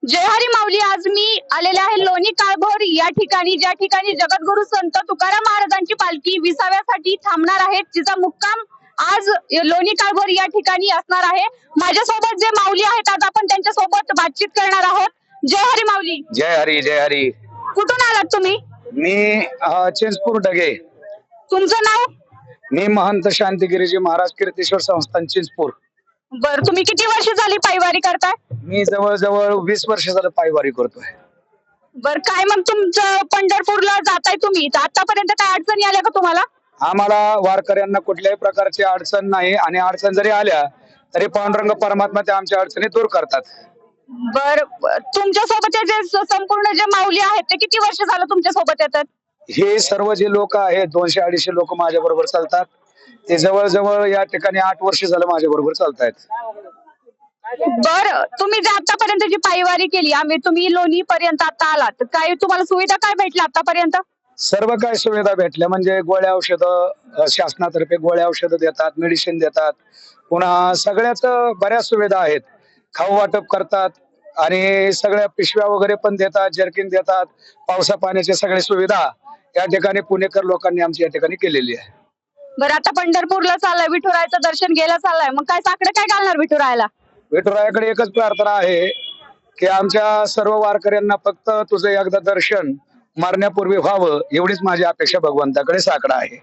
जय हरी माऊली. आज मी आलेले आहे लोणी काळभोर या ठिकाणी, ज्या ठिकाणी जगद्गुरु संत तुकाराम महाराजांची पालखी विसाव्यासाठी थांबणार आहे, जिचा मुक्काम आज लोणी काळभोर या ठिकाणी असणार आहे. माझ्यासोबत जे माऊली आहेत, आज आपण त्यांच्या सोबत बातचीत करणार आहोत. जय हरी माऊली. जय हरी जय हरी. कुठून आलात तुम्ही? मी चिंचपूर ढगे. तुमचं नाव? मी महंत शांतिगिरीजी महाराज कीर्तीश्वर संस्थान चिंचपूर. बर, तुम्ही किती वर्ष झाली पायवारी करताय? मी जवळजवळ 20 वर्ष झालं पायवारी करतोय. बर, काय मग तुमचं पंढरपूरला जाताय तुम्ही, तर आतापर्यंत काय अडचणी आल्या का तुम्हाला? आम्हाला वारकऱ्यांना कुठल्याही प्रकारची अडचण नाही, आणि अडचण जरी आल्या तरी पांडुरंग परमात्मा त्या आमच्या अडचणी दूर करतात. बर, तुमच्या सोबत जे संपूर्ण जे माऊली आहेत ते किती वर्ष झालं तुमच्या सोबत येतात? हे सर्व जे लोक आहेत 200-250 लोक माझ्या बरोबर चालतात. ते जवळजवळ या ठिकाणी 8 वर्ष झालं माझ्या बरोबर चालतायत. बर, तुम्ही जे आतापर्यंत जी पायवारी केली, तुम्ही लोणी पर्यंत आता आलात, तर काय तुम्हाला सुविधा काय भेटल्या आतापर्यंत? सर्व काय सुविधा भेटल्या म्हणजे गोळ्या औषधं, शासनातर्फे गोळ्या औषधं देतात, मेडिसिन देतात. पुन्हा सगळ्याच बऱ्याच सुविधा आहेत. खाऊ वाटप करतात आणि सगळ्या पिशव्या वगैरे पण देतात, जर्किन देतात. पावसा पाण्याची सगळी सुविधा या ठिकाणी पुणेकर लोकांनी आमची या ठिकाणी केलेली आहे. बरं, आता पंढरपूरला चाललाय, विठुरायाचं दर्शन घ्यायला चाललाय, मग काय साकडे काय घालणार विठुरायाला? विठुरायाकडे एकच प्रार्थना आहे की आमच्या सर्व वारकऱ्यांना फक्त तुझं एकदा दर्शन मरण्यापूर्वी व्हावं, एवढीच माझी अपेक्षा भगवंताकडे साकडं आहे.